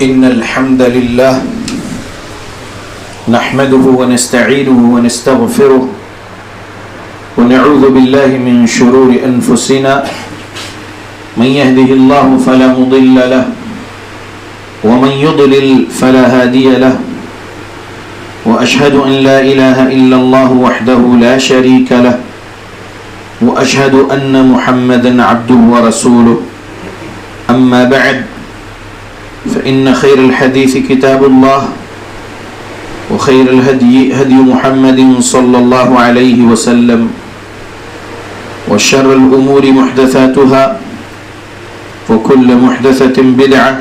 إن الحمد لله نحمده ونستعينه ونستغفره ونعوذ بالله من شرور أنفسنا من يهده الله فلا مضل له ومن يضلل فلا هادي له وأشهد أن لا إله إلا الله وحده لا شريك له وأشهد أن محمدا عبده ورسوله أما بعد فإن خير الحديث كتاب الله وخير الهدي هدي محمد صلى الله عليه وسلم وشر الأمور محدثاتها وكل محدثة بدعة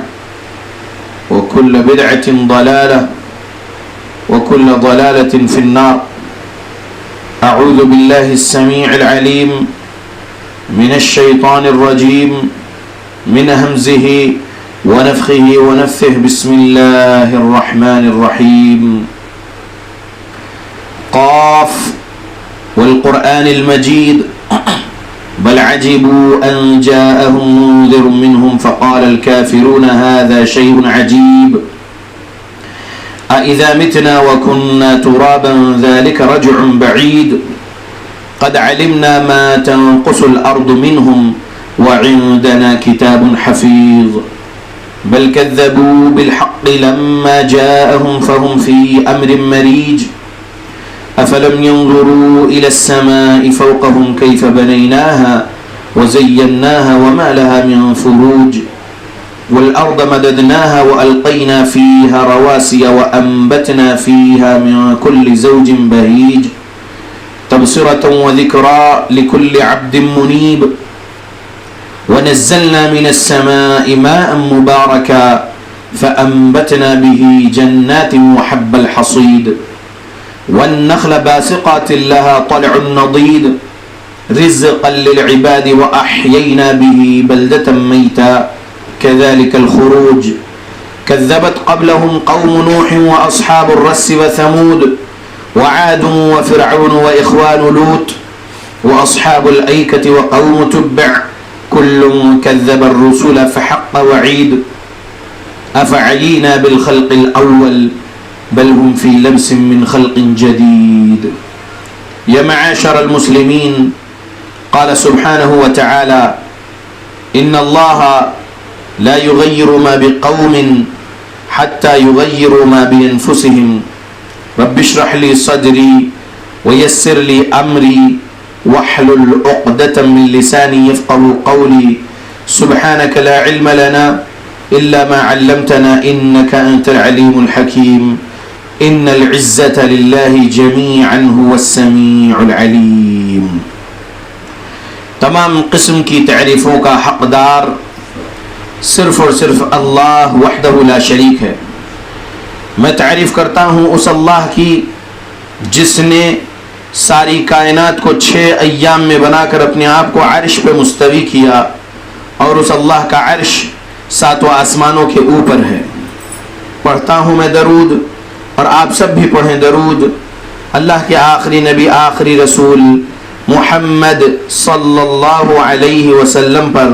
وكل بدعة ضلالة وكل ضلالة في النار. أعوذ بالله السميع العليم من الشيطان الرجيم من همزه ونفخه ونفثه. بسم الله الرحمن الرحيم. قاف والقرآن المجيد بل عجبوا أن جاءهم منذر منهم فقال الكافرون هذا شيء عجيب أإذا متنا وكنا ترابا ذلك رجع بعيد قد علمنا ما تنقص الأرض منهم وعندنا كتاب حفيظ بل كذبوا بالحق لما جاءهم فهم في أمر مريج أفلم ينظروا إلى السماء فوقهم كيف بنيناها وزيناها وما لها من فروج والأرض مددناها وألقينا فيها رواسي وأنبتنا فيها من كل زوج بهيج تبصرة وذكرى لكل عبد منيب ونزلنا من السماء ماء مباركا فأنبتنا به جنات وحب الحصيد والنخل باسقات لها طلع نضيد رزقا للعباد وأحيينا به بلدة ميتا كذلك الخروج كذبت قبلهم قوم نوح وأصحاب الرس وثمود وعاد وفرعون وإخوان لوط وأصحاب الأيكة وقوم تبع كل كذب الرسل فحق وعيد أفعينا بالخلق الأول بل هم في لبس من خلق جديد. يا معاشر المسلمين قال سبحانه وتعالى إن الله لا يغير ما بقوم حتى يغيروا ما بأنفسهم رب اشرح لي صدري ويسر لي أمري واحلل عقدة من لساني يفقهوا قولي سبحانك لا علم لنا إلا ما علمتنا إنك أنت العليم الحكيم إن العزة لله جميعا هو السميع العليم. تمام قسم کی تعریفوں کا حقدار صرف اور صرف اللہ وحدہ لا شریک ہے. میں تعریف کرتا ہوں اس اللہ کی جس نے ساری کائنات کو 6 ایام میں بنا کر اپنے آپ کو عرش پہ مستوی کیا اور اس اللہ کا عرش 7 آسمانوں کے اوپر ہے. پڑھتا ہوں میں درود اور آپ سب بھی پڑھیں درود اللہ کے آخری نبی آخری رسول محمد صلی اللہ علیہ وسلم پر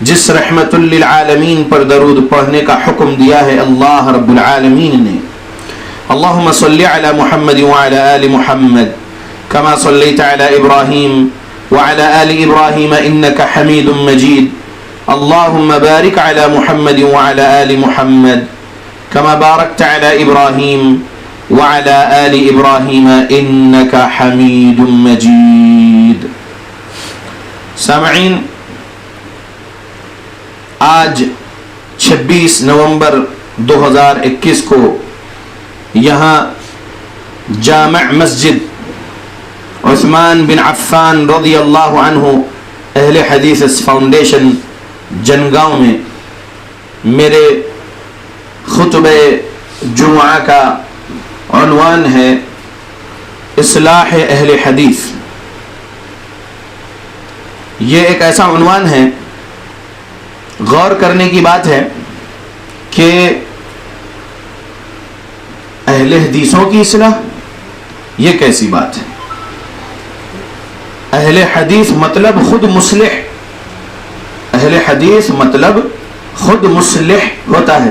جس رحمت للعالمین پر درود پڑھنے کا حکم دیا ہے اللہ رب العالمین نے. اللہم صلی علی محمد وعلی آل محمد كما صليت على إبراهيم وعلى آل إبراهيم إنك حميد مجيد. اللهم بارك على محمد وعلى آل محمد كما باركت على إبراهيم وعلى آل إبراهيم إنك حميد مجيد. سامعین، آج 26 نومبر 2021 کو یہاں جامع مسجد عثمان بن عفان رضی اللہ عنہ اہل حدیث فاؤنڈیشن جنگاؤں میں میرے خطبہ جمعہ کا عنوان ہے اصلاح اہل حدیث. یہ ایک ایسا عنوان ہے، غور کرنے کی بات ہے کہ اہل حدیثوں کی اصلاح یہ کیسی بات ہے. اہل حدیث مطلب خود مصلح، اہل حدیث مطلب خود مصلح ہوتا ہے.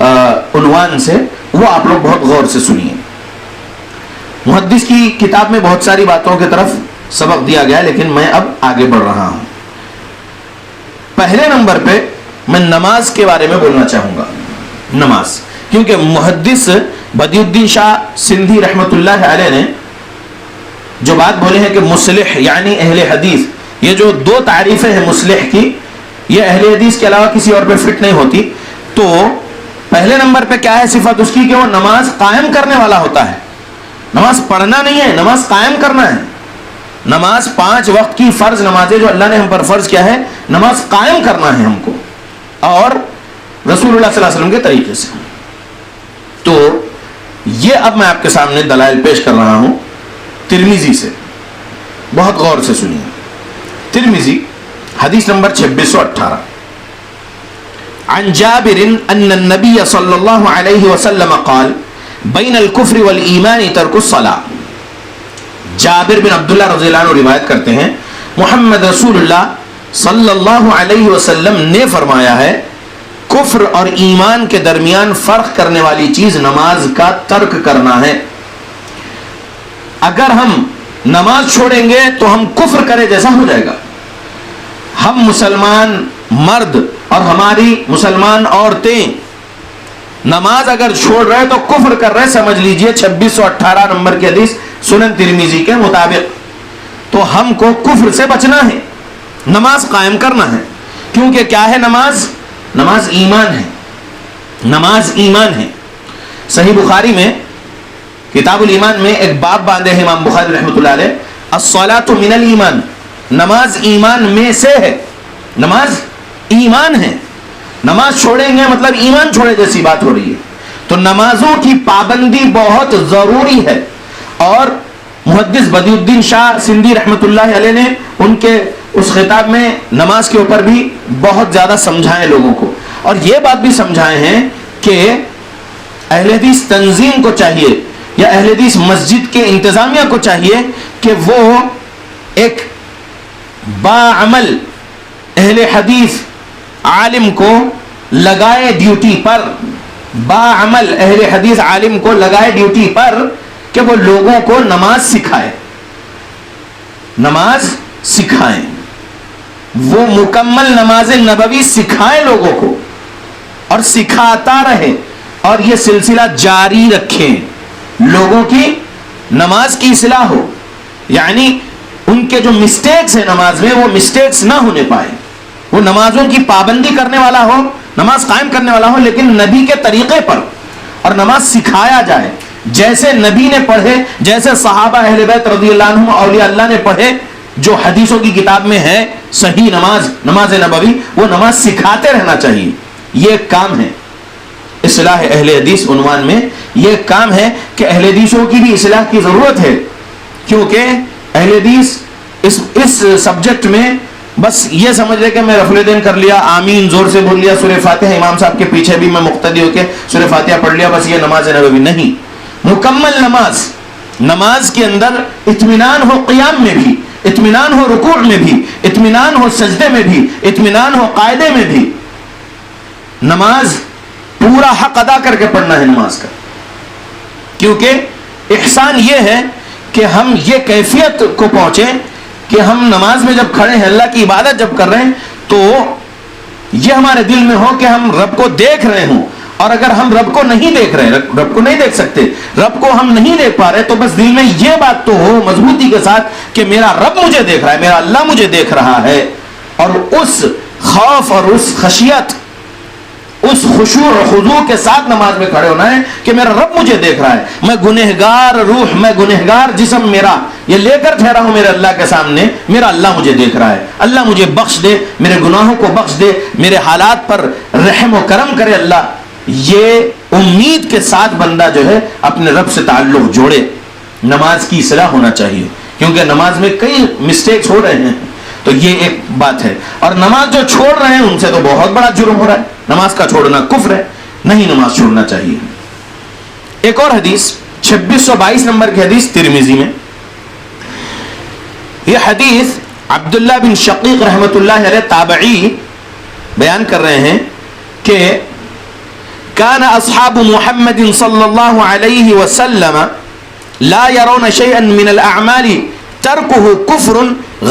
عنوان سے، وہ آپ لوگ بہت غور سے سنیے۔ محدث کی کتاب میں بہت ساری باتوں کی طرف سبق دیا گیا، لیکن میں اب آگے بڑھ رہا ہوں۔ پہلے نمبر پہ میں نماز کے بارے میں بولنا چاہوں گا، نماز، کیونکہ محدث بدیع الدین شاہ سندھی رحمۃ اللہ علیہ نے جو بات بولے ہیں کہ مصلح یعنی اہل حدیث، یہ جو دو تعریفیں ہیں مصلح کی، یہ اہل حدیث کے علاوہ کسی اور پہ فٹ نہیں ہوتی۔ تو پہلے نمبر پہ کیا ہے صفت اس کی کہ وہ نماز قائم کرنے والا ہوتا ہے۔ نماز پڑھنا نہیں ہے، نماز قائم کرنا ہے۔ نماز 5 وقت کی فرض نمازیں جو اللہ نے ہم پر فرض کیا ہے، نماز قائم کرنا ہے ہم کو، اور رسول اللہ صلی اللہ علیہ وسلم کے طریقے سے۔ تو یہ اب میں آپ کے سامنے دلائل پیش کر رہا ہوں ترمذی سے، بہت غور سے سنیے۔ ترمذی حدیث نمبر 2618، عن جابر ان النبی صلی اللہ علیہ وسلم قال بین الکفر والایمان ترک الصلاۃ۔ جابر بن عبداللہ رضی اللہ عنہ روایت کرتے ہیں، محمد رسول اللہ صلی اللہ علیہ وسلم نے فرمایا ہے، کفر اور ایمان کے درمیان فرق کرنے والی چیز نماز کا ترک کرنا ہے۔ اگر ہم نماز چھوڑیں گے تو ہم کفر کرے جیسا ہو جائے گا۔ ہم مسلمان مرد اور ہماری مسلمان عورتیں نماز اگر چھوڑ رہے تو کفر کر رہے، سمجھ لیجئے 2618 نمبر کی حدیث سنن ترمذی کے مطابق۔ تو ہم کو کفر سے بچنا ہے، نماز قائم کرنا ہے، کیونکہ کیا ہے نماز؟ نماز ایمان ہے، نماز ایمان ہے۔ صحیح بخاری میں کتاب الایمان میں ایک باب باندھے ہیں امام بخاری رحمۃ اللہ علیہ، الصلاۃ من الایمان، نماز ایمان میں سے ہے، نماز ایمان ہے۔ نماز چھوڑیں گے مطلب ایمان چھوڑے جیسی بات ہو رہی ہے۔ تو نمازوں کی پابندی بہت ضروری ہے، اور محدث بدیع الدین شاہ سندھی رحمۃ اللہ علیہ نے ان کے اس خطاب میں نماز کے اوپر بھی بہت زیادہ سمجھائے لوگوں کو، اور یہ بات بھی سمجھائے ہیں کہ اہل حدیث تنظیم کو چاہیے یا اہل حدیث مسجد کے انتظامیہ کو چاہیے کہ وہ ایک باعمل اہل حدیث عالم کو لگائے ڈیوٹی پر، باعمل اہل حدیث عالم کو لگائے ڈیوٹی پر کہ وہ لوگوں کو نماز سکھائے، نماز سکھائیں، وہ مکمل نماز نبوی سکھائے لوگوں کو، اور سکھاتا رہے، اور یہ سلسلہ جاری رکھیں، لوگوں کی نماز کی اصلاح ہو، یعنی ان کے جو مسٹیکس ہیں نماز میں وہ مسٹیکس نہ ہونے پائے، وہ نمازوں کی پابندی کرنے والا ہو، نماز قائم کرنے والا ہو، لیکن نبی کے طریقے پر، اور نماز سکھایا جائے جیسے نبی نے پڑھے، جیسے صحابہ اہل بیت رضی اللہ عنہم اولیاء اللہ نے پڑھے، جو حدیثوں کی کتاب میں ہے صحیح نماز، نماز نبوی، وہ نماز سکھاتے رہنا چاہیے۔ یہ ایک کام ہے اصلاح اہل حدیث عنوان میں، یہ ایک کام ہے کہ اہل حدیثوں کی بھی اصلاح کی ضرورت ہے، کیونکہ اہل حدیث اس سبجیکٹ میں بس یہ سمجھ لے کہ میں رفع دین کر لیا، آمین زور سے بول لیا، سورہ فاتحہ امام صاحب کے پیچھے بھی میں مقتدی ہو کے سورہ فاتحہ پڑھ لیا، بس یہ نماز نبوی نہیں۔ مکمل نماز، نماز کے اندر اطمینان ہو، قیام میں بھی اطمینان ہو، رکوع میں بھی اطمینان ہو، سجدے میں بھی اطمینان ہو، قاعدے میں بھی، نماز پورا حق ادا کر کے پڑھنا ہے نماز کا، کیونکہ احسان یہ ہے کہ ہم یہ کیفیت کو پہنچیں کہ ہم نماز میں جب کھڑے ہیں، اللہ کی عبادت جب کر رہے ہیں، تو یہ ہمارے دل میں ہو کہ ہم رب کو دیکھ رہے ہوں، اور اگر ہم رب کو نہیں دیکھ رہے، رب کو نہیں دیکھ سکتے، رب کو ہم نہیں دیکھ پا رہے، تو بس دل میں یہ بات تو ہو مضبوطی کے ساتھ کہ میرا رب مجھے دیکھ رہا ہے، میرا اللہ مجھے دیکھ رہا ہے، اور اس خوف اور اس خشیت، اس خشوع اور خضوع کے ساتھ نماز میں کھڑے ہونا ہے کہ میرا رب مجھے دیکھ رہا ہے، میں گنہگار روح، میں گنہگار جسم میرا یہ لے کر ٹھہرا ہوں میرے اللہ کے سامنے، میرا اللہ مجھے دیکھ رہا ہے، اللہ مجھے بخش دے، میرے گناہوں کو بخش دے، میرے حالات پر رحم و کرم کرے اللہ۔ یہ امید کے ساتھ بندہ جو ہے اپنے رب سے تعلق جوڑے، نماز کی اصلاح ہونا چاہیے، کیونکہ نماز میں کئی مسٹیکس ہو رہے ہیں، تو یہ ایک بات ہے۔ اور نماز جو چھوڑ رہے ہیں ان سے تو بہت بڑا جرم ہو رہا ہے، نماز کا چھوڑنا کفر ہے، نہیں نماز چھوڑنا چاہیے۔ ایک اور حدیث 2622 نمبر کی حدیث ترمذی میں، یہ حدیث عبداللہ بن شقیق رحمۃ اللہ علیہ تابعی بیان کر رہے ہیں کہ كان اصحاب محمد صلی اللہ علیہ وسلم لا يرون شيئا من الاعمال تركه كفر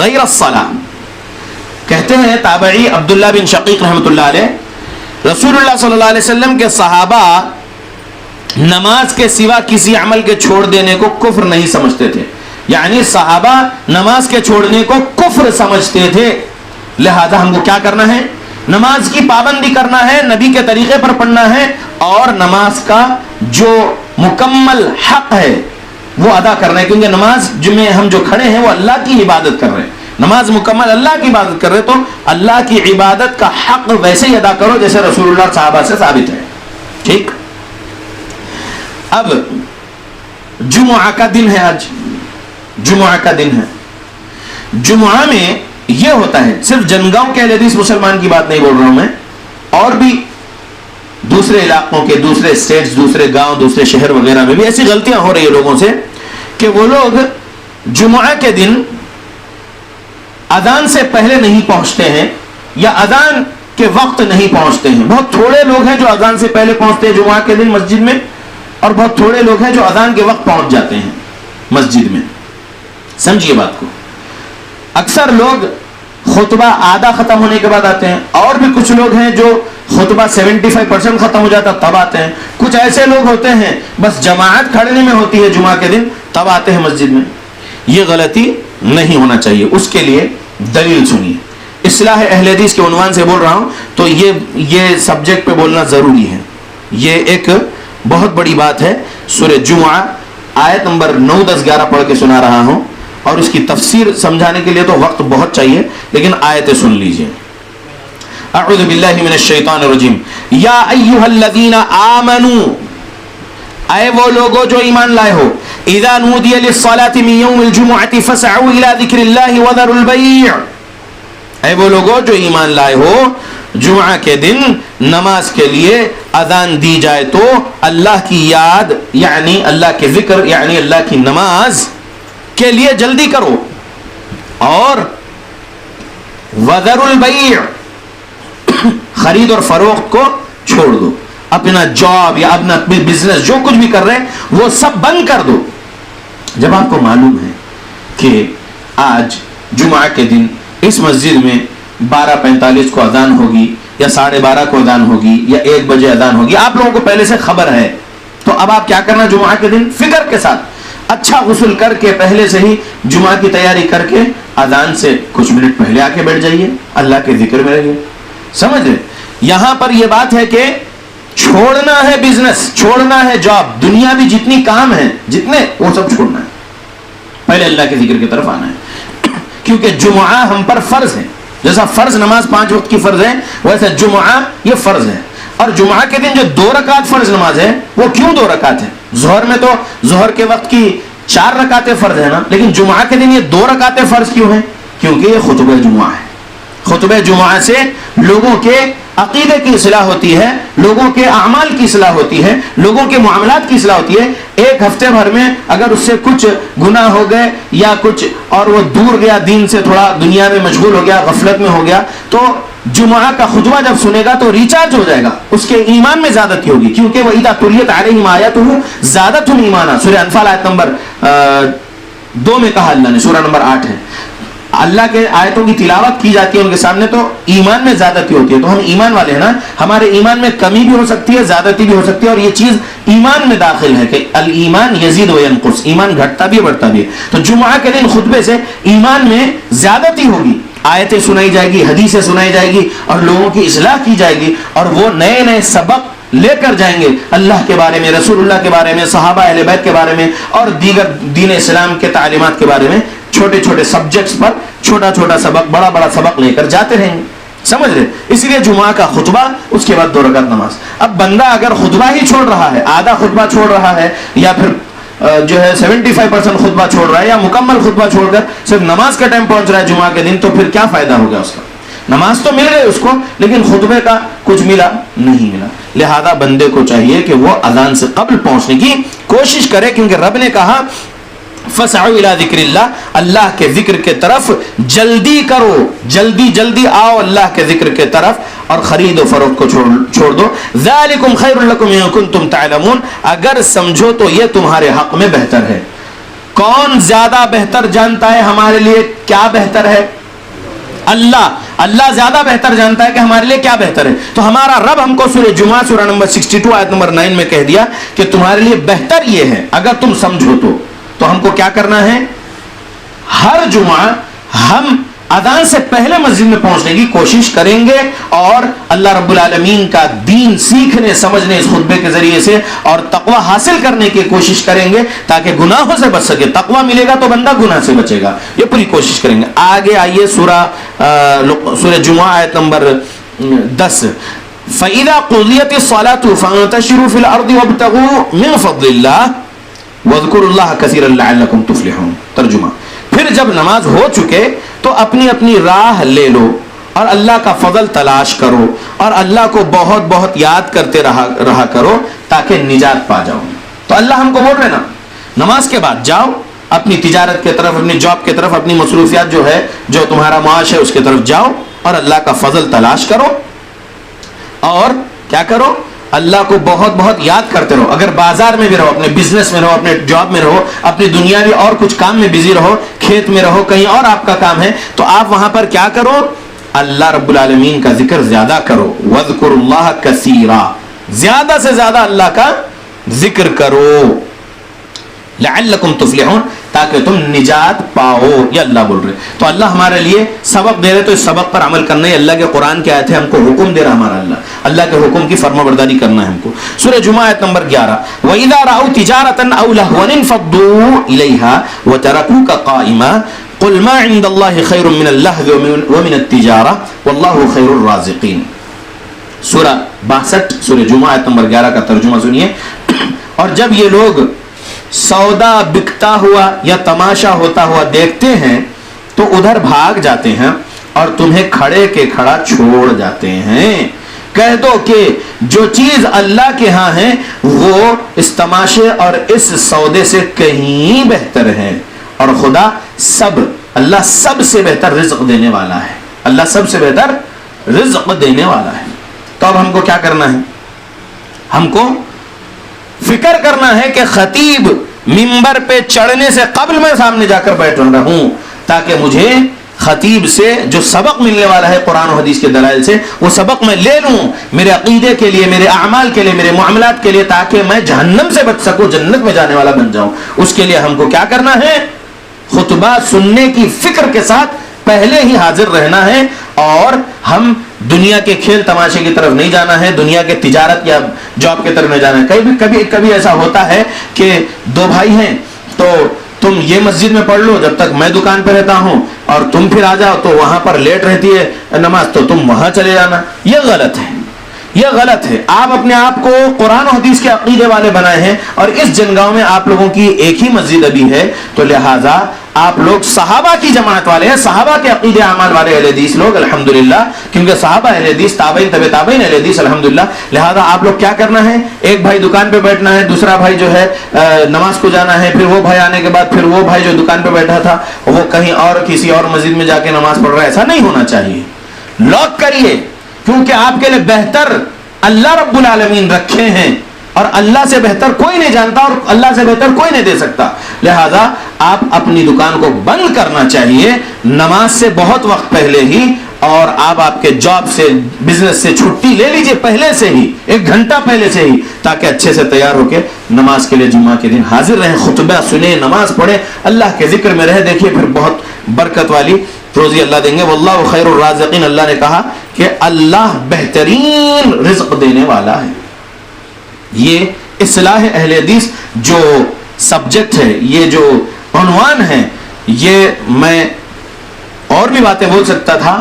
غیر الصلاة. کہتے ہیں تابعی عبداللہ بن شقیق رحمۃ اللہ علیہ، رسول اللہ صلی اللہ علیہ وسلم کے صحابہ نماز کے سوا کسی عمل کے چھوڑ دینے کو کفر نہیں سمجھتے تھے. یعنی صحابہ نماز کے چھوڑنے کو کفر سمجھتے تھے. لہذا ہم کو کیا کرنا ہے؟ نماز کی پابندی کرنا ہے، نبی کے طریقے پر پڑھنا ہے، اور نماز کا جو مکمل حق ہے وہ ادا کرنا ہے. کیونکہ نماز میں ہم جو کھڑے ہیں وہ اللہ کی عبادت کر رہے ہیں، نماز مکمل اللہ کی عبادت کر رہے ہیں، تو اللہ کی عبادت کا حق ویسے ہی ادا کرو جیسے رسول اللہ صحابہ سے ثابت ہے. ٹھیک. اب جمعہ کا دن ہے، آج جمعہ کا دن ہے. جمعہ میں یہ ہوتا ہے، صرف جنگاؤں کے اہل حدیث مسلمان کی بات نہیں بول رہا ہوں میں، اور بھی دوسرے علاقوں کے، دوسرے اسٹیٹس، دوسرے گاؤں، دوسرے شہر وغیرہ میں بھی ایسی غلطیاں ہو رہی ہیں لوگوں سے کہ وہ لوگ جمعہ کے دن اذان سے پہلے نہیں پہنچتے ہیں یا اذان کے وقت نہیں پہنچتے ہیں. بہت تھوڑے لوگ ہیں جو اذان سے پہلے پہنچتے ہیں جمعہ کے دن مسجد میں، اور بہت تھوڑے لوگ ہیں جو اذان کے وقت پہنچ جاتے ہیں مسجد میں. سمجھیے بات کو. اکثر لوگ خطبہ آدھا ختم ہونے کے بعد آتے ہیں، اور بھی کچھ لوگ ہیں جو خطبہ 75% ختم ہو جاتا تب آتے ہیں. کچھ ایسے لوگ ہوتے ہیں بس جماعت کھڑنے میں ہوتی ہے جمعہ کے دن تب آتے ہیں مسجد میں. یہ غلطی نہیں ہونا چاہیے. اس کے لیے دلیل سنیے. اصلاح اہل حدیث کے عنوان سے بول رہا ہوں تو یہ سبجیکٹ پہ بولنا ضروری ہے. یہ ایک بہت بڑی بات ہے. سورہ جمعہ آیت نمبر 9 10 11 پڑھ کے سنا رہا ہوں، اور اس کی تفسیر سمجھانے کے لیے تو وقت بہت چاہیے، لیکن آیتیں سن لیجئے. اعوذ باللہ من الشیطان الرجیم. یا ایھا الذین آمنوا، اے وہ لوگو جو ایمان لائے ہو، اذا نودی للصلاة من یوم الجمعة فاسعوا الى ذکر اللہ وذروا البیع. اے وہ لوگو جو ایمان لائے ہو، جمعہ کے دن نماز کے لیے اذان دی جائے تو اللہ کی یاد یعنی اللہ کے ذکر یعنی اللہ کی نماز کے لیے جلدی کرو، اور وذروا البیع، خرید اور فروخت کو چھوڑ دو. اپنا جاب یا اپنا بزنس جو کچھ بھی کر رہے ہیں وہ سب بند کر دو. جب آپ کو معلوم ہے کہ آج جمعہ کے دن اس مسجد میں 12:45 کو اذان ہوگی یا 12:30 کو اذان ہوگی یا 1 بجے اذان ہوگی، آپ لوگوں کو پہلے سے خبر ہے، تو اب آپ کیا کرنا؟ جمعہ کے دن فکر کے ساتھ اچھا غسل کر کے پہلے سے ہی جمعہ کی تیاری کر کے اذان سے کچھ منٹ پہلے آ کے بیٹھ جائیے، اللہ کے ذکر میں رہیے. سمجھ رہے؟ یہاں پر یہ بات ہے کہ چھوڑنا ہے بزنس، چھوڑنا ہے جاب، دنیا بھی جتنی کام ہے جتنے وہ سب چھوڑنا ہے، پہلے اللہ کے ذکر کی طرف آنا ہے. کیونکہ جمعہ ہم پر فرض ہے. جیسا فرض نماز 5 وقت کی فرض ہے، ویسا جمعہ یہ فرض ہے. اور جمعہ کے دن جو 2 رکعت فرض نماز ہے وہ کیوں 2 رکعت ہے؟ ظہر میں تو ظہر کے وقت کی 4 رکعتیں فرض ہے نا، لیکن جمعہ کے دن یہ 2 رکعتیں فرض کیوں ہیں؟ کیونکہ یہ خطبہ جمعہ ہے. خطبہ جمعہ سے لوگوں کے عقیدے کی اصلاح ہوتی ہے، لوگوں کے اعمال کی اصلاح ہوتی ہے، لوگوں کے معاملات کی اصلاح ہوتی ہے. ایک ہفتے بھر میں اگر اس سے کچھ گناہ ہو گئے یا کچھ اور وہ دور گیا دین سے، تھوڑا دنیا میں مشغول ہو گیا، غفلت میں ہو گیا، تو جمعہ کا خطبہ جب سنے گا تو ریچارج ہو جائے گا، اس کے ایمان میں زیادتی ہوگی. کیونکہ وَإِذَا تُلِيَتْ عَلَيْهِمْ آيَاتُهُ زَادَتْهُمْ ایمانا، سورہ انفال آیت نمبر 2 میں کہا اللہ نے، سورہ نمبر 8 ہے. اللہ کے آیتوں کی تلاوت کی جاتی ہے ان کے سامنے تو ایمان میں زیادتی ہوتی ہے. تو ہم ایمان والے ہیں نا، ہمارے ایمان میں کمی بھی ہو سکتی ہے، زیادتی بھی ہو سکتی ہے، اور یہ چیز ایمان میں داخل ہے کہ الایمان یزید و ینقص، ایمان گھٹتا بھی بڑھتا بھی ہے. تو جمعہ کے دن خطبے سے ایمان میں زیادتی ہوگی، آیتیں سنائی جائے گی، حدیثیں سنائی جائے گی، اور لوگوں کی اصلاح کی جائے گی، اور وہ نئے نئے سبق لے کر جائیں گے اللہ کے بارے میں، رسول اللہ کے بارے میں، صحابہ اہل بیت کے بارے میں، اور دیگر دین اسلام کے تعلیمات کے بارے میں. چھوٹے چھوٹے سبجیکٹس پر چھوٹا چھوٹا سبق، بڑا بڑا سبق لے کر جاتے رہیں گے. سمجھ رہے؟ اس لیے جمعہ کا خطبہ، اس کے بعد 2 رکعت نماز. اب بندہ اگر خطبہ ہی چھوڑ رہا ہے، آدھا خطبہ چھوڑ رہا ہے، یا پھر جو ہے 75% خطبہ چھوڑ رہا ہے، یا مکمل خطبہ چھوڑ کر صرف نماز کا ٹائم پہنچ رہا ہے جمعہ کے دن، تو پھر کیا فائدہ ہوگا اس کا؟ نماز تو مل گئی اس کو، لیکن خطبے کا کچھ ملا نہیں ملا. لہذا بندے کو چاہیے کہ وہ اذان سے قبل پہنچنے کی کوشش کرے، کیونکہ رب نے کہا فسعوا الى ذکر اللہ، اللہ کے ذکر کے طرف جلدی کرو، جلدی جلدی آؤ اللہ کے ذکر کے طرف، اور خرید و فروخت کو چھوڑ دو. ذالکم خیر لکم ان کنتم تعلمون، اگر سمجھو تو یہ تمہارے حق میں بہتر ہے. کون زیادہ بہتر جانتا ہے ہمارے لیے کیا بہتر ہے؟ اللہ. اللہ زیادہ بہتر جانتا ہے کہ ہمارے لیے کیا بہتر ہے. تو ہمارا رب ہم کو سورہ جمعہ سورہ نمبر 62 آیت نمبر 9 میں کہہ دیا کہ تمہارے لیے بہتر یہ ہے اگر تم سمجھو تو ہم کو کیا کرنا ہے؟ ہر جمعہ ہم اذان سے پہلے مسجد میں پہنچنے کی کوشش کریں گے اور اللہ رب العالمین کا دین سیکھنے سمجھنے اس خطبے کے ذریعے سے اور تقوی حاصل کرنے کی کوشش کریں گے تاکہ گناہوں سے بچ سکے. تقوی ملے گا تو بندہ گناہ سے بچے گا. یہ پوری کوشش کریں گے. آگے آئیے سورہ جمعہ آیت نمبر 10. فَإِذَا قُضِيَتِ الصَّلَاةُ فَانتَشِرُوا فِي الْأَرْضِ وَابْتَغُوا مِنْ فَضْلِ اللَّهِ وَاذْكُرُوا اللَّهَ كَثِيرًا لَعَلَّكُمْ تُفْلِحُونَ. ترجمہ: پھر جب نماز ہو چکے تو اپنی اپنی راہ لے لو اور اللہ کا فضل تلاش کرو اور اللہ کو بہت بہت یاد کرتے رہا کرو تاکہ نجات پا جاؤ. تو اللہ ہم کو بول رہے نا نماز کے بعد جاؤ اپنی تجارت کی طرف، اپنی جاب کی طرف، اپنی مصروفیات جو ہے جو تمہارا معاش ہے اس کی طرف جاؤ اور اللہ کا فضل تلاش کرو اور کیا کرو؟ اللہ کو بہت بہت یاد کرتے رہو. اگر بازار میں بھی رہو، اپنے بزنس میں رہو، اپنے جاب میں رہو، اپنی دنیاوی اور کچھ کام میں بزی رہو، کھیت میں رہو، کہیں اور آپ کا کام ہے، تو آپ وہاں پر کیا کرو؟ اللہ رب العالمین کا ذکر زیادہ کرو. وَاذْكُرُوا اللَّهَ كَثِيرًا، زیادہ سے زیادہ اللہ کا ذکر کرو. لَعَلَّكُمْ تُفْلِحُونَ، تاکہ تم نجات پاؤ. یہ اللہ بول رہے. تو اللہ ہمارے لیے سبق دے رہے، تو اس سبق پر عمل کرنا ہے. اللہ کے قرآن کی آیت ہے، ہم کو حکم دے رہا ہمارا اللہ کے حکم کی فرما برداری کرنا ہے ہم کو. سورہ جمعہ آیت نمبر 11. وَإِذَا رَأَوْا تِجَارَةً أَوْ لَهْوًا انفَضُّوا إِلَيْهَا وَتَرَكُوكَ قَائِمًا قُلْ مَا عِندَ اللَّهِ خَيْرٌ مِّنَ اللَّهْوِ وَمِنَ التِّجَارَةِ وَاللَّهُ خَيْرُ الرَّازِقِينَ. سورہ 62 سورہ جمعہ آیت نمبر 11 کا ترجمہ سنیے. اور جب یہ لوگ سودا بکتا ہوا یا تماشا ہوتا ہوا دیکھتے ہیں تو ادھر بھاگ جاتے ہیں اور تمہیں کھڑے کے کھڑا چھوڑ جاتے ہیں. کہہ دو کہ جو چیز اللہ کے ہاں ہے وہ اس تماشے اور اس سودے سے کہیں بہتر ہے اور خدا اللہ سب سے بہتر رزق دینے والا ہے. اللہ سب سے بہتر رزق دینے والا ہے. تو اب ہم کو کیا کرنا ہے؟ ہم کو فکر کرنا ہے کہ خطیب منبر پہ چڑھنے سے قبل میں سامنے جا کر بیٹھ رہا ہوں تاکہ مجھے خطیب سے جو سبق ملنے والا ہے قرآن و حدیث کے دلائل سے وہ سبق میں لے لوں میرے عقیدے کے لیے، میرے اعمال کے لیے، میرے معاملات کے لیے، تاکہ میں جہنم سے بچ سکوں، جنت میں جانے والا بن جاؤں. اس کے لیے ہم کو کیا کرنا ہے؟ خطبہ سننے کی فکر کے ساتھ پہلے ہی حاضر رہنا ہے اور ہم دنیا کے کھیل تماشے کی طرف نہیں جانا ہے، دنیا کے تجارت یا جاب کی طرف نہیں جانا ہے. کبھی ایسا ہوتا ہے کہ دو بھائی ہیں تو تم یہ مسجد میں پڑھ لو جب تک میں دکان پہ رہتا ہوں اور تم پھر آ جاؤ تو وہاں پر لیٹ رہتی ہے نماز تو تم وہاں چلے جانا. یہ غلط ہے، یہ غلط ہے. آپ اپنے آپ کو قرآن و حدیث کے عقیدے والے بنائے ہیں اور اس جنگاؤں میں آپ لوگوں کی ایک ہی مسجد ابھی ہے تو لہٰذا آپ لوگ صحابہ کی جماعت والے ہیں، صحابہ کے عقیدے اعمال والے اہل حدیث لوگ الحمدللہ، کیونکہ صحابہ اہل حدیث، تابعین تبع تابعین اہل حدیث الحمدللہ. لہذا آپ لوگ کیا کرنا ہے؟ ایک بھائی دکان پہ بیٹھنا ہے، دوسرا بھائی جو ہے نماز کو جانا ہے، پھر وہ بھائی آنے کے بعد پھر وہ بھائی جو دکان پہ بیٹھا تھا وہ کہیں اور کسی اور مسجد میں جا کے نماز پڑھ رہا ہے. ایسا نہیں ہونا چاہیے. لاک کریے، کیونکہ آپ کے لیے بہتر اللہ رب العالمین رکھے ہیں اور اللہ سے بہتر کوئی نہیں جانتا اور اللہ سے بہتر کوئی نہیں دے سکتا. لہذا آپ اپنی دکان کو بند کرنا چاہیے نماز سے بہت وقت پہلے ہی، اور آپ کے جاب سے، بزنس سے چھٹی لے لیجئے پہلے سے ہی، 1 گھنٹہ پہلے سے ہی، تاکہ اچھے سے تیار ہو کے نماز کے لیے جمعہ کے دن حاضر رہیں، خطبہ سنیں، نماز پڑھیں، اللہ کے ذکر میں رہے. دیکھیے پھر بہت برکت والی روزی اللہ دیں گے. واللہ خیر الرازقین، اللہ نے کہا کہ اللہ بہترین رزق دینے والا ہے. یہ اصلاح اہل حدیث جو سبجیکٹ ہے، یہ جو عنوان ہے، یہ میں اور بھی باتیں بول سکتا تھا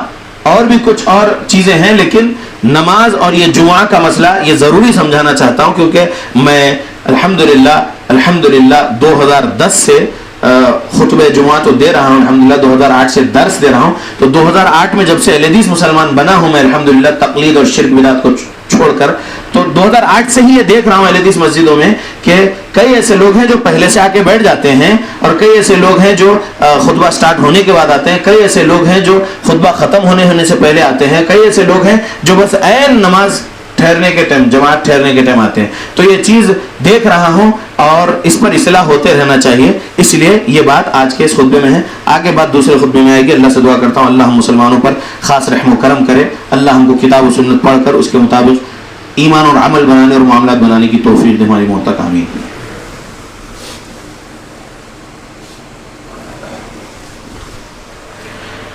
اور بھی کچھ اور چیزیں ہیں، لیکن نماز اور یہ جمعہ کا مسئلہ یہ ضروری سمجھانا چاہتا ہوں کیونکہ میں الحمدللہ 2010 سے خطبہ جمعہ تو دے رہا ہوں، الحمدللہ 2008 سے درس دے رہا ہوں. تو 2008 میں جب سے اہل حدیث مسلمان بنا ہوں میں الحمدللہ تقلید اور شرک بدعت کو چھوڑ کر. تو 2008 سے ہی یہ دیکھ رہا ہوں اہل حدیث مسجدوں میں کہ کئی ایسے لوگ ہیں جو پہلے سے آ کے بیٹھ جاتے ہیں, اور کئی ایسے لوگ ہیں جو خطبہ سٹارٹ ہونے کے بعد آتے ہیں, کئی ایسے لوگ ہیں جو خطبہ ختم ہونے سے پہلے آتے ہیں, کئی ایسے لوگ ہیں جو بس عین نماز ٹھہرنے کے ٹائم, جماعت ٹھہرنے کے ٹائم آتے ہیں. تو یہ چیز دیکھ رہا ہوں اور اس پر اصلاح ہوتے رہنا چاہیے, اس لیے یہ بات آج کے اس خطبے میں ہے. آگے بات دوسرے خطبے میں آئے گی. اللہ سے دعا کرتا ہوں اللہ ہم مسلمانوں پر خاص رحم و کرم کرے, اللہ ہم کو کتاب و سنت پڑھ کر اس کے مطابق ایمان اور عمل بنانے اور معاملات بنانے کی توفیق دے ہماری موت تک. آمین.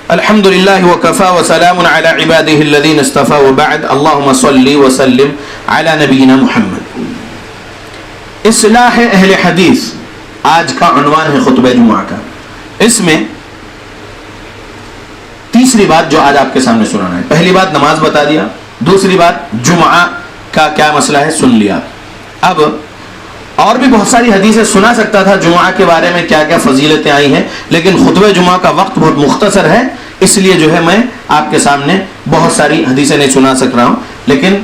الحمد للہ وکفا وسلام علی عباده الذین اصطفى وبعد اللهم صل وسلم علی نبینا محمد. اصلاح اہل حدیث آج کا عنوان ہے خطبہ جمعہ کا. اس میں تیسری بات جو آج آپ کے سامنے سنانا ہے. پہلی بات نماز بتا دیا, دوسری بات جمعہ کا کیا مسئلہ ہے سن لیا. اب اور بھی بہت ساری حدیثیں سنا سکتا تھا جمعہ کے بارے میں کیا کیا فضیلتیں آئی ہیں, لیکن خطبہ جمعہ کا وقت بہت مختصر ہے, اس لیے جو ہے میں آپ کے سامنے بہت ساری حدیثیں نہیں سنا سک رہا ہوں. لیکن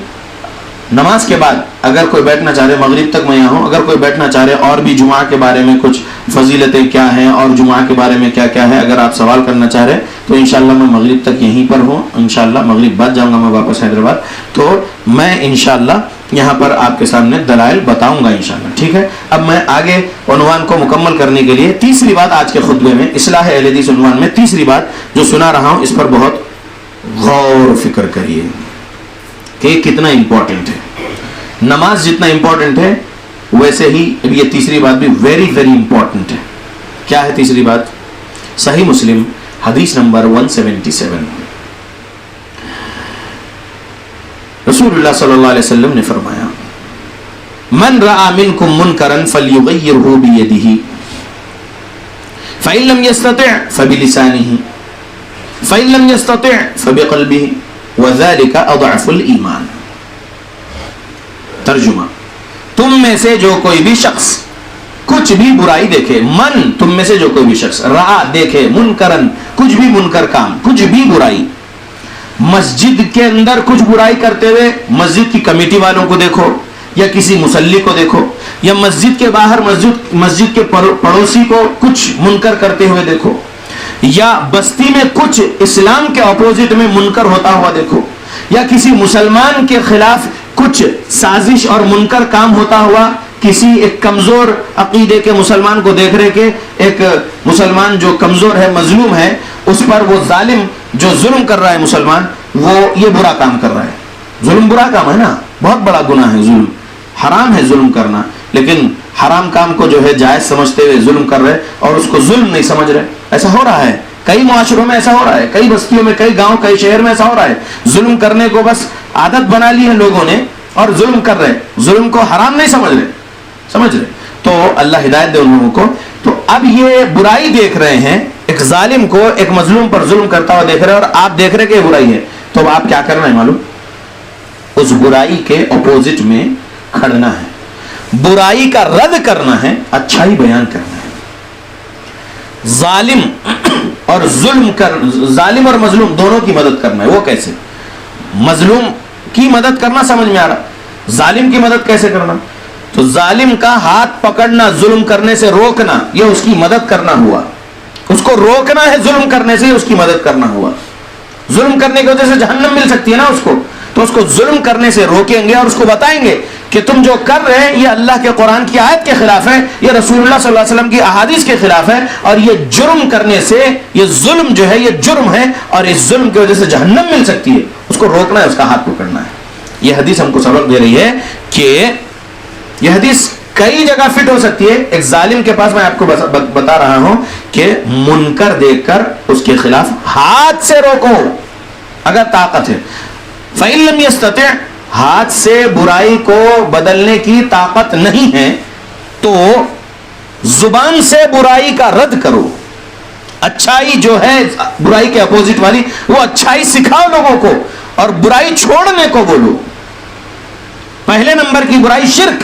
نماز کے بعد اگر کوئی بیٹھنا چاہ رہے, مغرب تک میں یہاں ہوں, اگر کوئی بیٹھنا چاہ رہے اور بھی جمعہ کے بارے میں کچھ فضیلتیں کیا ہیں اور جمعہ کے بارے میں کیا کیا ہے, اگر آپ سوال کرنا چاہ رہے تو انشاءاللہ میں مغرب تک یہیں پر ہوں. انشاءاللہ مغرب بعد جاؤں گا میں واپس حیدرآباد, تو میں انشاءاللہ یہاں پر آپ کے سامنے دلائل بتاؤں گا انشاءاللہ. ٹھیک ہے. اب میں آگے عنوان کو مکمل کرنے کے لیے تیسری بات آج کے خطبے میں اصلاح اہل حدیث عنوان میں تیسری بات جو سنا رہا ہوں اس پر بہت غور و فکر کریے کہ کتنا امپورٹنٹ ہے. نماز جتنا امپورٹنٹ ہے ویسے ہی یہ تیسری بات بھی ویری ویری امپورٹنٹ ہے. کیا ہے تیسری بات؟ صحیح مسلم حدیث نمبر 177. رسول اللہ صلی اللہ علیہ وسلم نے فرمایا من رأى منكم منکرا فلیغیرہ بیدہ فإن لم يستطع فبلسانہ فإن لم يستطع فبقلبہ وذلك اضعف الایمان. ترجمہ, تم میں سے جو کوئی بھی شخص کچھ بھی برائی دیکھے, من تم میں سے جو کوئی بھی شخص رأى دیکھے, منکرن کچھ بھی منکر کام, کچھ بھی برائی, مسجد کے اندر کچھ برائی کرتے ہوئے مسجد کی کمیٹی والوں کو دیکھو یا کسی مصلی کو دیکھو, یا مسجد کے باہر مسجد کے پڑوسی کو کچھ منکر کرتے ہوئے دیکھو, یا بستی میں کچھ اسلام کے اپوزٹ میں منکر ہوتا ہوا دیکھو, یا کسی مسلمان کے خلاف کچھ سازش اور منکر کام ہوتا ہوا کسی ایک کمزور عقیدے کے مسلمان کو دیکھ رہے کہ ایک مسلمان جو کمزور ہے, مظلوم ہے, اس پر وہ ظالم جو ظلم کر رہا ہے مسلمان, وہ یہ برا کام کر رہا ہے. ظلم برا کام ہے نا, بہت بڑا گناہ ہے ظلم, حرام ہے ظلم کرنا, لیکن حرام کام کو جو ہے جائز سمجھتے ہوئے ظلم کر رہے اور اس کو ظلم نہیں سمجھ رہے. ایسا ہو رہا ہے کئی معاشروں میں, ایسا ہو رہا ہے کئی بستیوں میں, کئی گاؤں, کئی شہر میں ایسا ہو رہا ہے. ظلم کرنے کو بس عادت بنا لی ہے لوگوں نے اور ظلم کر رہے, ظلم کو حرام نہیں سمجھ رہے. تو اللہ ہدایت دے ان لوگوں کو. تو اب یہ برائی دیکھ رہے ہیں, ایک ظالم کو ایک مظلوم پر ظلم کرتا ہوا دیکھ رہے ہیں اور آپ دیکھ رہے کہ یہ برائی ہے, تو آپ کیا کرنا ہے معلوم؟ اس برائی کے اپوزٹ میں کھڑنا ہے, برائی کا رد کرنا ہے, اچھائی بیان کرنا ہے. ظالم اور ظالم اور مظلوم دونوں کی مدد کرنا ہے. وہ کیسے؟ مظلوم کی مدد کرنا سمجھ میں آ رہا, ظالم کی مدد کیسے کرنا؟ تو ظالم کا ہاتھ پکڑنا, ظلم کرنے سے روکنا, یہ اس کی مدد کرنا ہوا. اس کو روکنا ہے ظلم کرنے سے, اس کی مدد کرنا ہوا. ظلم کرنے کی وجہ سے جہنم مل سکتی ہے نا اس کو, تو اس کو ظلم کرنے سے روکیں گے اور اس کو بتائیں گے کہ تم جو کر رہے ہیں یہ اللہ کے قرآن کی آیت کے خلاف ہے, یہ رسول اللہ صلی اللہ علیہ وسلم کی احادیث کے خلاف ہے, اور یہ جرم کرنے سے, یہ ظلم جو ہے یہ جرم ہے اور اس ظلم کی وجہ سے جہنم مل سکتی ہے. اس کو روکنا ہے, اس کا ہاتھ پکڑنا ہے. یہ حدیث ہم کو سبق دے رہی ہے کہ یہ حدیث کئی جگہ فٹ ہو سکتی ہے. ایک ظالم کے پاس میں آپ کو بتا رہا ہوں کہ منکر دیکھ کر اس کے خلاف ہاتھ سے روکو اگر طاقت ہے. فَإِن لَمْ يَسْتَطِعْ, ہاتھ سے برائی کو بدلنے کی طاقت نہیں ہے تو زبان سے برائی کا رد کرو. اچھائی جو ہے برائی کے اپوزٹ والی, وہ اچھائی سکھاؤ لوگوں کو اور برائی چھوڑنے کو بولو. پہلے نمبر کی برائی شرک,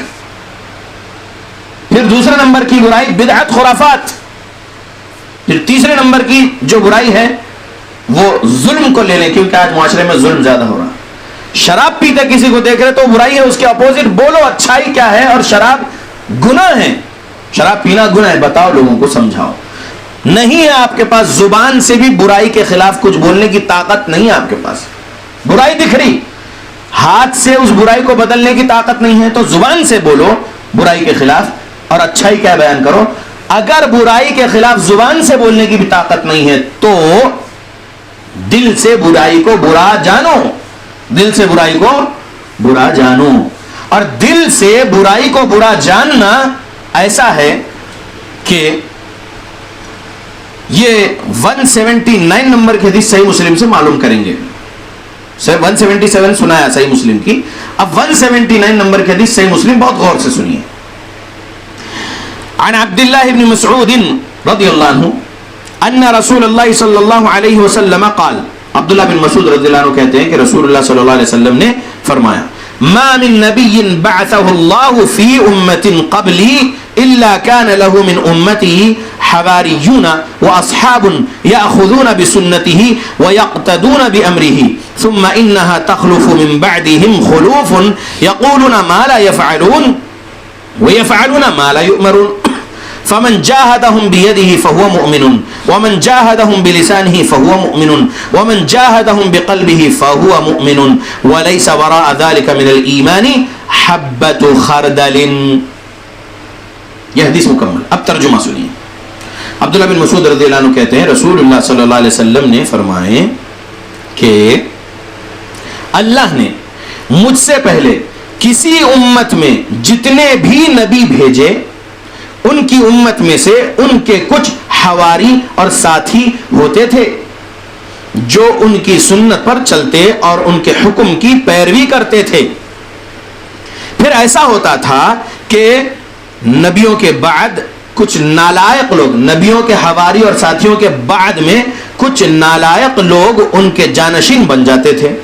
پھر دوسرے نمبر کی برائی بدعت خرافات, پھر تیسرے نمبر کی جو برائی ہے وہ ظلم کو لے لیں, کیونکہ آج معاشرے میں ظلم زیادہ ہو رہا. شراب پیتے کسی کو دیکھ رہے تو برائی ہے, اس کے اپوزٹ بولو اچھائی کیا ہے, اور شراب گناہ ہے, شراب پینا گناہ ہے, بتاؤ لوگوں کو, سمجھاؤ. نہیں ہے آپ کے پاس زبان سے بھی برائی کے خلاف کچھ بولنے کی طاقت نہیں ہے آپ کے پاس. برائی دکھ رہی, ہاتھ سے اس برائی کو بدلنے کی طاقت نہیں ہے, تو زبان سے بولو برائی کے خلاف, اور اچھائی کیا بیان کرو. اگر برائی کے خلاف زبان سے بولنے کی بھی طاقت نہیں ہے تو دل سے برائی کو برا جانو, دل سے برائی کو برا جانو. اور دل سے برائی کو برا جاننا ایسا ہے کہ یہ 179 نمبر کی حدیث صحیح مسلم سے معلوم کریں گے. 177 سنایا صحیح مسلم کی, اب 179 نمبر کی حدیث صحیح مسلم بہت غور سے سنیے. عن عبد الله بن مسعود رضی اللہ عنہ ان رسول اللہ صلی اللہ علیہ وسلم قال, عبداللہ بن مسعود رضی اللہ عنہ کہتے ہیں کہ رسول اللہ صلی اللہ علیہ وسلم نے فرمایا, ما من نبی بعثه اللہ فی امت قبلی الا كان له من امته حواریون واصحاب یاخذون بسنته ويقتدون بامره ثم انها تخلف من بعدهم خلوف يقولون ما لا يفعلون ويفعلون ما لا يؤمرون فمن جاهدهم بيده فهو مؤمن ومن جاهدهم بلسانه فهو مؤمن ومن جاهدهم بقلبه فهو مؤمن وليس وراء ذلك من الإيمان حبة خردل. یہ حدیث مکمل. اب ترجمہ سنیے. عبداللہ بن مسعود رضی اللہ عنہ کہتے ہیں رسول اللہ صلی اللہ علیہ وسلم نے فرمائے کہ اللہ نے مجھ سے پہلے کسی امت میں جتنے بھی نبی بھیجے ان کی امت میں سے ان کے کچھ حواری اور ساتھی ہوتے تھے جو ان کی سنت پر چلتے اور ان کے حکم کی پیروی کرتے تھے. پھر ایسا ہوتا تھا کہ نبیوں کے بعد کچھ نالائق لوگ, نبیوں کے حواری اور ساتھیوں کے بعد میں کچھ نالائق لوگ ان کے جانشین بن جاتے تھے.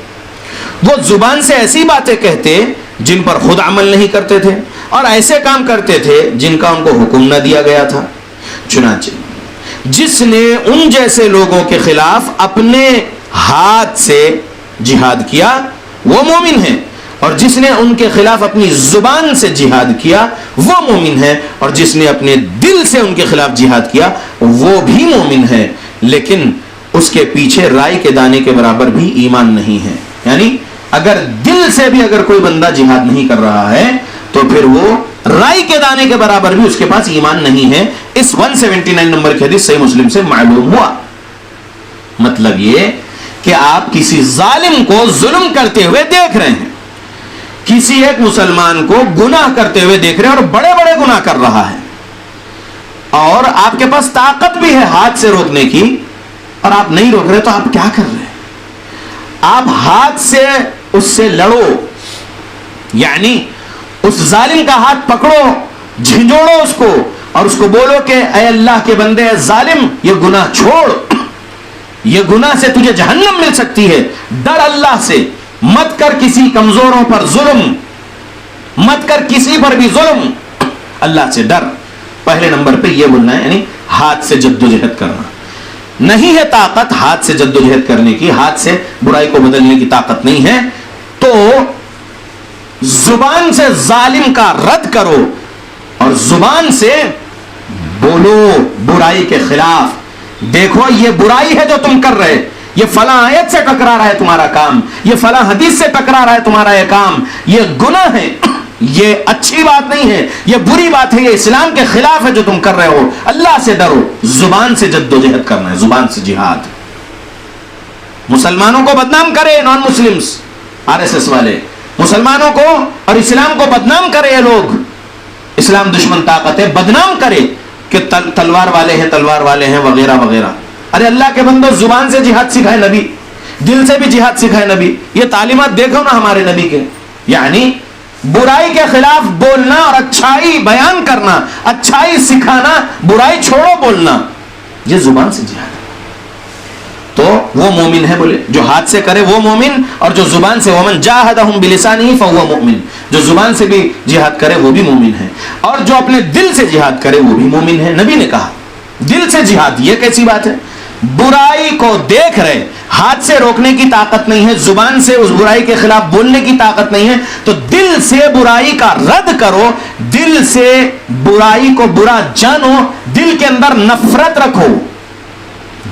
وہ زبان سے ایسی باتیں کہتے جن پر خود عمل نہیں کرتے تھے, اور ایسے کام کرتے تھے جن کا ان کو حکم نہ دیا گیا تھا. چنانچہ جس نے ان جیسے لوگوں کے خلاف اپنے ہاتھ سے جہاد کیا وہ مومن ہے, اور جس نے ان کے خلاف اپنی زبان سے جہاد کیا وہ مومن ہے, اور جس نے اپنے دل سے ان کے خلاف جہاد کیا وہ بھی مومن ہے, لیکن اس کے پیچھے رائی کے دانے کے برابر بھی ایمان نہیں ہے. یعنی اگر دل سے بھی اگر کوئی بندہ جہاد نہیں کر رہا ہے تو پھر وہ رائی کے دانے کے برابر بھی اس کے پاس ایمان نہیں ہے. اس 179 نمبر کی حدیث صحیح مسلم سے معلوم ہوا. مطلب یہ کہ آپ کسی ظالم کو ظلم کرتے ہوئے دیکھ رہے ہیں, کسی ایک مسلمان کو گناہ کرتے ہوئے دیکھ رہے ہیں, اور بڑے بڑے گناہ کر رہا ہے, اور آپ کے پاس طاقت بھی ہے ہاتھ سے روکنے کی, اور آپ نہیں روک رہے, تو آپ کیا کر رہے ہیں؟ آپ ہاتھ سے اس سے لڑو, یعنی اس ظالم کا ہاتھ پکڑو, جھنجوڑو اس کو, اور اس کو بولو کہ اے اللہ کے بندے, اے ظالم, یہ گناہ چھوڑ, یہ گناہ سے تجھے جہنم مل سکتی ہے, ڈر اللہ سے, مت کر کسی کمزوروں پر ظلم, مت کر کسی پر بھی ظلم, اللہ سے ڈر. پہلے نمبر پہ یہ بولنا ہے, یعنی ہاتھ سے جدوجہد کرنا. نہیں ہے طاقت ہاتھ سے جدوجہد کرنے کی, ہاتھ سے برائی کو بدلنے کی طاقت نہیں ہے, تو زبان سے ظالم کا رد کرو, اور زبان سے بولو برائی کے خلاف. دیکھو یہ برائی ہے جو تم کر رہے, یہ فلاں آیت سے ٹکرا رہا ہے تمہارا کام, یہ فلاں حدیث سے ٹکرا رہا ہے تمہارا یہ کام, یہ گناہ ہے, یہ اچھی بات نہیں ہے, یہ بری بات ہے, یہ اسلام کے خلاف ہے جو تم کر رہے ہو. اللہ سے ڈرو, زبان سے جدوجہد کرنا ہے, زبان سے جہاد. مسلمانوں کو بدنام کرے نان مسلمز, RSS والے مسلمانوں کو اور اسلام کو بدنام کرے, یہ لوگ اسلام دشمن طاقت ہے, بدنام کرے کہ تلوار والے ہیں, تلوار والے ہیں, وغیرہ وغیرہ. ارے اللہ کے بندو, زبان سے جہاد سکھائے نبی, دل سے بھی جہاد سکھائے نبی. یہ تعلیمات دیکھو نا ہمارے نبی کے, یعنی برائی کے خلاف بولنا اور اچھائی بیان کرنا, اچھائی سکھانا, برائی چھوڑو بولنا, یہ زبان سے جہاد ہے. تو وہ مومن ہے, بولے جو ہاتھ سے کرے وہ مومن, اور جو زبان سے, ومن جاہدہم بلسانہ فہو مؤمن, جو زبان سے بھی جہاد کرے وہ بھی مومن ہے, اور جو اپنے دل سے جہاد کرے وہ بھی مومن ہے. نبی نے کہا دل سے جہاد, یہ کیسی بات ہے؟ برائی کو دیکھ رہے, ہاتھ سے روکنے کی طاقت نہیں ہے, زبان سے اس برائی کے خلاف بولنے کی طاقت نہیں ہے, تو دل سے برائی کا رد کرو, دل سے برائی کو برا جانو, دل کے اندر نفرت رکھو,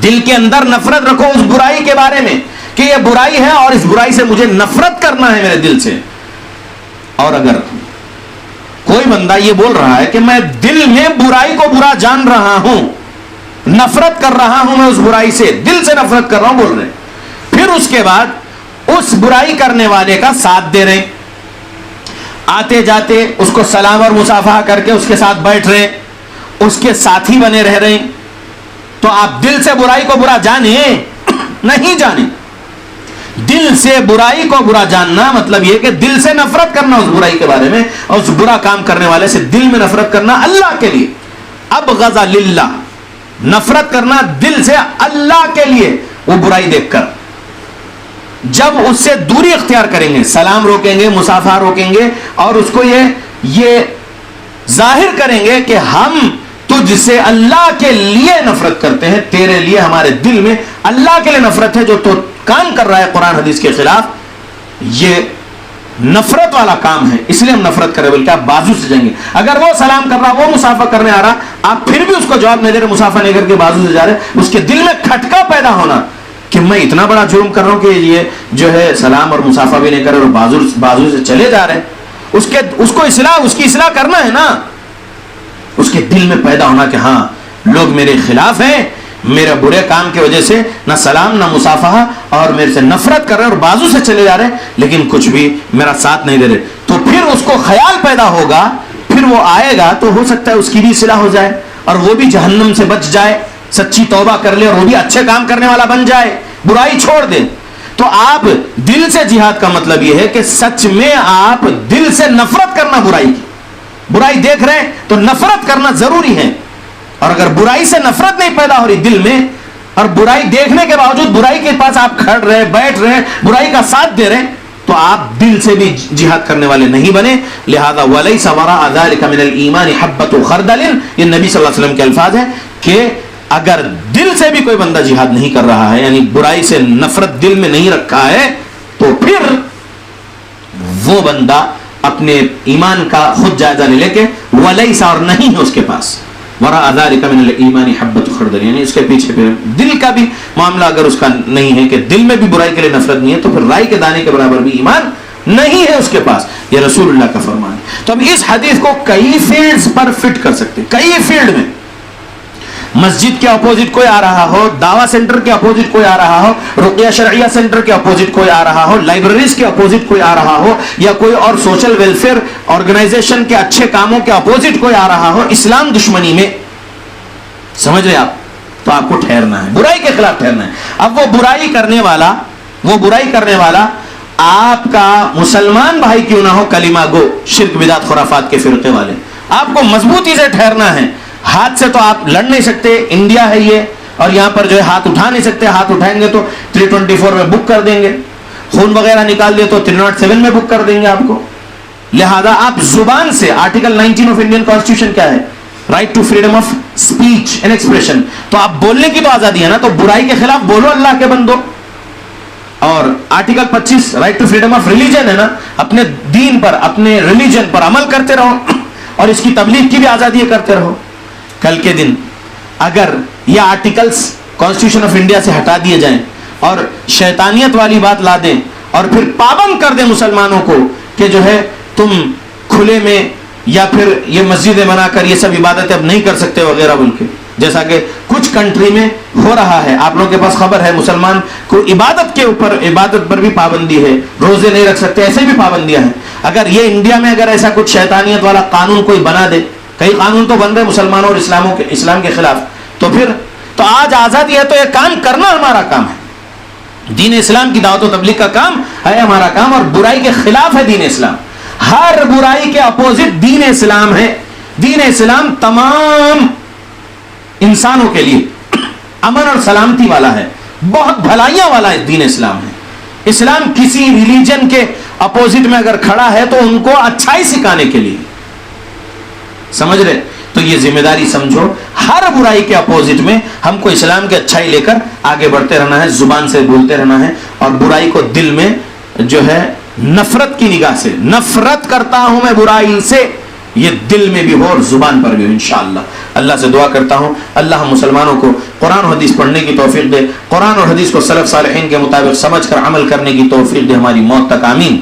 دل کے اندر نفرت رکھو اس برائی کے بارے میں کہ یہ برائی ہے اور اس برائی سے مجھے نفرت کرنا ہے میرے دل سے. اور اگر کوئی بندہ یہ بول رہا ہے کہ میں دل میں برائی کو برا جان رہا ہوں, نفرت کر رہا ہوں میں اس برائی سے, دل سے نفرت کر رہا ہوں بول رہے, پھر اس کے بعد اس برائی کرنے والے کا ساتھ دے رہے, آتے جاتے اس کو سلام اور مصافحہ کر کے اس کے ساتھ بیٹھ رہے, اس کے ساتھی بنے رہ رہے, تو آپ دل سے برائی کو برا جانے نہیں جانے. دل سے برائی کو برا جاننا مطلب یہ کہ دل سے نفرت کرنا اس برائی کے بارے میں, اور اس برا کام کرنے والے سے دل میں نفرت کرنا اللہ کے لیے. ابغض للہ, نفرت کرنا دل سے اللہ کے لیے وہ برائی دیکھ کر. جب اس سے دوری اختیار کریں گے, سلام روکیں گے, مصافحہ روکیں گے, اور اس کو یہ ظاہر کریں گے کہ ہم تجھ سے اللہ کے لیے نفرت کرتے ہیں, تیرے لیے ہمارے دل میں اللہ کے لیے نفرت ہے, جو تو کام کر رہا ہے قرآن حدیث کے خلاف یہ نفرت والا کام ہے, اس لیے ہم نفرت کریں, بلکہ آپ بازو سے جائیں گے. اگر وہ سلام کر رہا, وہ مصافحہ کرنے آ رہا, آپ پھر بھی اس کو جواب نہیں دے رہے, مصافحہ نہیں کر کے بازو سے جا رہے, اس کے دل میں کھٹکا پیدا ہونا کہ میں اتنا بڑا جرم کر رہا ہوں کہ یہ جو ہے سلام اور مصافحہ بھی نہیں کر رہے اور بازو سے چلے جا رہے. اس کی اصلاح کرنا ہے نا, اس کے دل میں پیدا ہونا کہ ہاں لوگ میرے خلاف ہیں, میرے برے کام کی وجہ سے نہ سلام نہ مصافحہ, اور میرے سے نفرت کر رہے اور بازو سے چلے جا رہے, لیکن کچھ بھی میرا ساتھ نہیں دے رہے. تو پھر اس کو خیال پیدا ہوگا, پھر وہ آئے گا تو ہو سکتا ہے اس کی بھی اصلاح ہو جائے اور وہ بھی جہنم سے بچ جائے, سچی توبہ کر لے اور وہ بھی اچھے کام کرنے والا بن جائے, برائی چھوڑ دے. تو آپ دل سے جہاد کا مطلب یہ ہے کہ سچ میں آپ دل سے نفرت کرنا برائی کی, برائی دیکھ رہے ہیں تو نفرت کرنا ضروری ہے. اور اگر برائی سے نفرت نہیں پیدا ہو رہی دل میں, اور برائی دیکھنے کے باوجود برائی کے پاس آپ کھڑ رہے, بیٹھ رہے, برائی کا ساتھ دے رہے, تو آپ دل سے بھی جہاد کرنے والے نہیں بنے. لہذا وَلَيْسَ وَرَاءَ ذَلِكَ مِنَ الْإِيمَانِ حَبَّةُ خَرْدَلٍ, یہ نبی صلی اللہ علیہ وسلم کے الفاظ ہیں کہ اگر دل سے بھی کوئی بندہ جہاد نہیں کر رہا ہے, یعنی برائی سے نفرت دل میں نہیں رکھا ہے, تو پھر وہ بندہ اپنے ایمان کا خود جائزہ لے کے وَلَيْسَ, اور نہیں ہے اس کے پاس, وَرَاءَ ذَلِكَ مِنَ الْإِيمَانِ حَبَّةُ خَرْدَلٍ, یعنی اس کے پیچھے پھر دل کا بھی معاملہ اگر اس کا نہیں ہے کہ دل میں بھی برائی کے لیے نفرت نہیں ہے, تو پھر رائی کے دانے کے برابر بھی ایمان نہیں ہے اس کے پاس. یہ رسول اللہ کا فرمان ہے. تو اب اس حدیث کو کئی فیلڈز پر فٹ کر سکتے, کئی فیلڈ میں. مسجد کے اپوزٹ کوئی آ رہا ہو, دعویٰ سینٹر کے اپوزٹ کوئی آ رہا ہو, رقیہ شرعیہ سینٹر کے اپوزٹ کوئی آ رہا ہو, لائبریریز کے اپوزٹ کوئی آ رہا ہو, یا کوئی اور سوشل ویلفیئر آرگنائزیشن کے اچھے کاموں کے اپوزٹ کوئی آ رہا ہو, اسلام دشمنی میں, سمجھ رہے آپ, تو آپ کو ٹھہرنا ہے, برائی کے خلاف ٹھہرنا ہے. اب وہ برائی کرنے والا آپ کا مسلمان بھائی کیوں نہ ہو, کلمہ گو, شرک بدعت خرافات کے فرقے والے, آپ کو مضبوطی سے ٹھہرنا ہے. ہاتھ سے تو آپ لڑ نہیں سکتے, انڈیا ہے یہ, اور یہاں پر جو ہے ہاتھ اٹھا نہیں سکتے, ہاتھ اٹھائیں گے تو 324 میں بک کر دیں گے, خون وغیرہ نکال دے تو 307 میں بک کر دیں گے آپ کو. لہذا آپ زبان سے, آرٹیکل 19 آف انڈین کانسٹیٹیوشن کیا ہے, right to freedom of speech and expression, تو آپ بولنے کی تو آزادی ہے نا, تو برائی کے خلاف بولو اللہ کے بندو. اور article 25 right to freedom of religion ہے نا, اپنے دین پر, اپنے ریلیجن پر عمل کرتے رہو, اور اس کی تبلیغ کی بھی آزادی کرتے رہو. کل کے دن اگر یہ آرٹیکلز کانسٹیٹیوشن آف انڈیا سے ہٹا دیے جائیں اور شیطانیت والی بات لا دیں, اور پھر پابند کر دیں مسلمانوں کو کہ جو ہے تم کھلے میں یا پھر یہ مسجدیں بنا کر یہ سب عبادتیں اب نہیں کر سکتے وغیرہ بول کے, جیسا کہ کچھ کنٹری میں ہو رہا ہے, آپ لوگوں کے پاس خبر ہے, مسلمان کو عبادت پر بھی پابندی ہے, روزے نہیں رکھ سکتے, ایسے بھی پابندیاں ہیں. اگر یہ انڈیا میں اگر ایسا کچھ شیطانیت والا قانون کوئی بنا دے, کئی قانون تو بن رہے مسلمانوں اور اسلام کے خلاف, تو پھر تو آج آزادی ہے تو یہ کام کرنا ہمارا کام ہے. دین اسلام کی دعوت و تبلیغ کا کام ہے ہمارا کام, اور برائی کے خلاف ہے دین اسلام. ہر برائی کے اپوزٹ دین اسلام ہے. دین اسلام تمام انسانوں کے لیے امن اور سلامتی والا ہے, بہت بھلائیاں والا ہے دین اسلام ہے. اسلام کسی ریلیجن کے اپوزٹ میں اگر کھڑا ہے تو ان کو اچھائی سکھانے کے لیے, سمجھ رہے, تو یہ ذمہ داری سمجھو، ہر برائی کے اپوزٹ میں ہم کو اسلام کی اچھائی لے کر آگے بڑھتے رہنا ہے، زبان سے بولتے رہنا ہے، اور برائی کو دل میں جو ہے نفرت کی نگاہ سے، نفرت کرتا ہوں میں برائی سے، یہ دل میں بھی ہو اور زبان پر بھی ہو انشاءاللہ۔ اللہ سے دعا کرتا ہوں اللہ ہم مسلمانوں کو قرآن و حدیث پڑھنے کی توفیق دے، قرآن اور حدیث کو سلف صالحین کے مطابق سمجھ کر عمل کرنے کی توفیق دے ہماری موت تک، آمین۔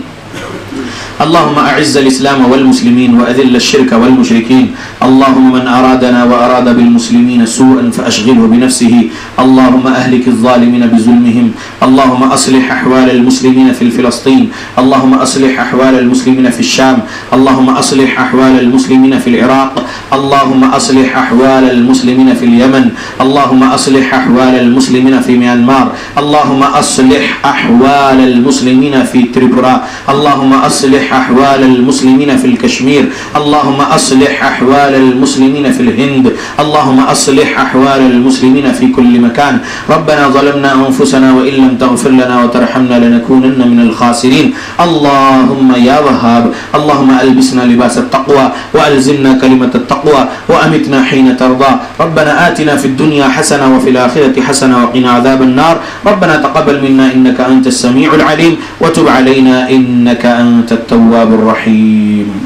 اللهم أعز الإسلام والمسلمين وأذل الشرك والمشركين، اللهم من أرادنا وأراد بالمسلمين سوءا فأشغله بنفسه، اللهم أهلك الظالمين بظلمهم، اللهم أصلح أحوال المسلمين في فلسطين، اللهم أصلح أحوال المسلمين في الشام، اللهم أصلح أحوال المسلمين في العراق، اللهم أصلح أحوال المسلمين في اليمن، اللهم أصلح أحوال المسلمين في ميانمار، اللهم أصلح أحوال المسلمين في تريبورا، اللهم أصلح أحوال المسلمين في الكشمير، اللهم أصلح أحوال المسلمين في الهند، اللهم أصلح أحوال المسلمين في كل مكان. ربنا ظلمنا أنفسنا وإن لم تغفر لنا وترحمنا لنكونن من الخاسرين. اللهم يا وهاب، اللهم ألبسنا لباس التقوى وألزمنا كلمة التقوى وأمتنا حين ترضى. ربنا آتنا في الدنيا حسنة وفي الآخرة حسنة وقنا عذاب النار. ربنا تقبل منا إنك أنت السميع العليم وتب علينا إنك أنت التواب الرحيم.